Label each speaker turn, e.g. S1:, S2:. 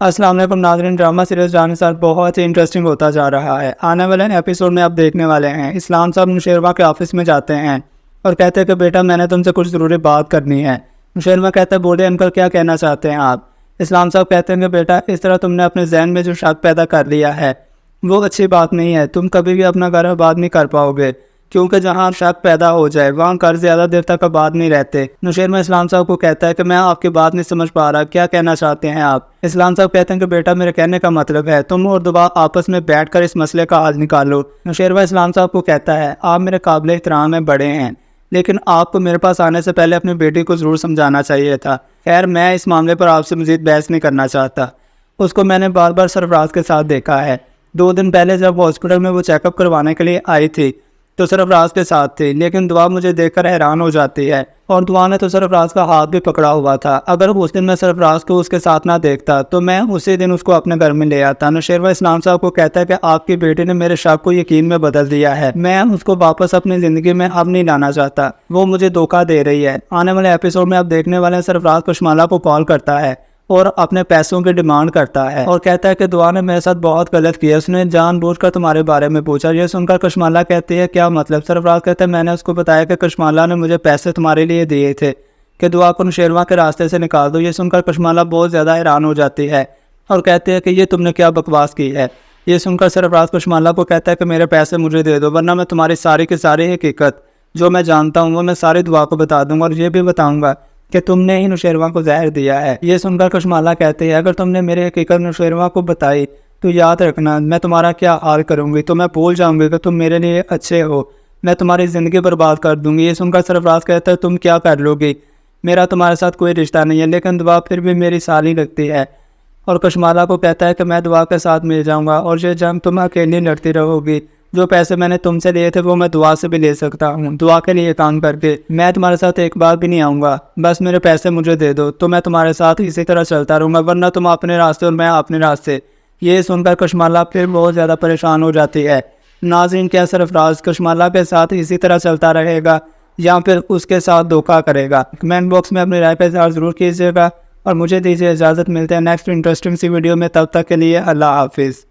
S1: السلام علیکم ناظرین، ڈرامہ سیریز جانے ساتھ بہت ہی انٹرسٹنگ ہوتا جا رہا ہے۔ آنے والے ایپیسوڈ میں آپ دیکھنے والے ہیں اسلام صاحب نوشیروان کے آفس میں جاتے ہیں اور کہتے ہیں کہ بیٹا میں نے تم سے کچھ ضروری بات کرنی ہے۔ نوشیروان کہتا ہے بولے انکل کیا کہنا چاہتے ہیں آپ؟ اسلام صاحب کہتے ہیں کہ بیٹا اس طرح تم نے اپنے ذہن میں جو شک پیدا کر لیا ہے وہ اچھی بات نہیں ہے، تم کبھی بھی اپنا گھر آباد نہیں کر پاؤ گے، کیونکہ جہاں شک پیدا ہو جائے وہاں گھر زیادہ دیر تک آباد نہیں رہتے۔ نوشیروان اسلام صاحب کو کہتا ہے کہ میں آپ کی بات نہیں سمجھ پا رہا، کیا کہنا چاہتے ہیں آپ؟ اسلام صاحب کہتے ہیں کہ بیٹا میرے کہنے کا مطلب ہے تم اور دبا آپس میں بیٹھ کر اس مسئلے کا حل نکالو۔ نوشیروان اسلام صاحب کو کہتا ہے آپ میرے قابل احترام ہیں، بڑے ہیں، لیکن آپ کو میرے پاس آنے سے پہلے اپنی بیٹی کو ضرور سمجھانا چاہیے تھا۔ خیر میں اس معاملے پر آپ سے مزید بحث نہیں کرنا چاہتا، اس کو میں نے بار بار سرفراز کے ساتھ دیکھا ہے۔ 2 دن پہلے جب ہاسپٹل میں وہ چیک اپ کروانے کے لیے آئی تھی تو سرفراز کے ساتھ تھی، لیکن دعا مجھے دیکھ کر حیران ہو جاتی ہے، اور دعا نے تو سرفراز کا ہاتھ بھی پکڑا ہوا تھا۔ اگر اس دن میں سرفراز کو اس کے ساتھ نہ دیکھتا تو میں اسی دن اس کو اپنے گھر میں لے آتا۔ نوشیروان اسلام صاحب کو کہتا ہے کہ آپ کی بیٹی نے میرے شک کو یقین میں بدل دیا ہے، میں اس کو واپس اپنی زندگی میں اب نہیں لانا چاہتا، وہ مجھے دھوکہ دے رہی ہے۔ آنے والے ایپیسوڈ میں آپ دیکھنے والے ہیں سرفراز کشمالہ کو کال کرتا ہے اور اپنے پیسوں کی ڈیمانڈ کرتا ہے اور کہتا ہے کہ دعا نے میرے ساتھ بہت غلط کیا، اس نے جان بوجھ کر تمہارے بارے میں پوچھا۔ یہ سن کر کشمالہ کہتی ہے کیا مطلب؟ سرفراز کہتا ہے میں نے اس کو بتایا کہ کشمالہ نے مجھے پیسے تمہارے لیے دیے تھے کہ دعا کو نوشیروان کے راستے سے نکال دو۔ یہ سن کر کشمالہ بہت زیادہ حیران ہو جاتی ہے اور کہتے ہیں کہ یہ تم نے کیا بکواس کی ہے۔ یہ سن کر سرفراز کشمالہ کو کہتا ہے کہ میرے پیسے مجھے دے دو، ورنہ میں تمہاری ساری کی ساری حقیقت جو میں جانتا ہوں وہ میں ساری دعا کو بتا دوں گا، اور یہ بھی بتاؤں گا کہ تم نے ہی نوشیروان کو زہر دیا ہے۔ یہ سن کر کشمالہ کہتے ہیں اگر تم نے میری حقیقت نوشیروان کو بتائی تو یاد رکھنا میں تمہارا کیا حال کروں گی، تو میں بھول جاؤں گی کہ تم میرے لیے اچھے ہو، میں تمہاری زندگی برباد کر دوں گی۔ یہ سن کر سرفراز کہتا ہے تم کیا کر لو گی، میرا تمہارے ساتھ کوئی رشتہ نہیں ہے، لیکن دعا پھر بھی میری سالی لگتی ہے۔ اور کشمالہ کو کہتا ہے کہ میں دعا کے ساتھ مل جاؤں گا اور یہ جنگ تم اکیلی لڑتی رہو گی، جو پیسے میں نے تم سے لیے تھے وہ میں دعا سے بھی لے سکتا ہوں، دعا کے لیے کام کر کے میں تمہارے ساتھ ایک بار بھی نہیں آؤں گا، بس میرے پیسے مجھے دے دو تو میں تمہارے ساتھ اسی طرح چلتا رہوں گا، ورنہ تم اپنے راستے اور میں اپنے راستے۔ یہ سن کر کشمالہ پھر بہت زیادہ پریشان ہو جاتی ہے۔ ناظرین کیا سرفراز کشمالہ کے ساتھ اسی طرح چلتا رہے گا یا پھر اس کے ساتھ دھوکہ کرے گا؟ کمنٹ باکس میں اپنی رائے کا اظہار ضرور کیجیے گا اور مجھے دیجیے اجازت، ملتے ہیں نیکسٹ انٹرسٹنگ سی ویڈیو میں، تب تک کے لیے اللہ حافظ۔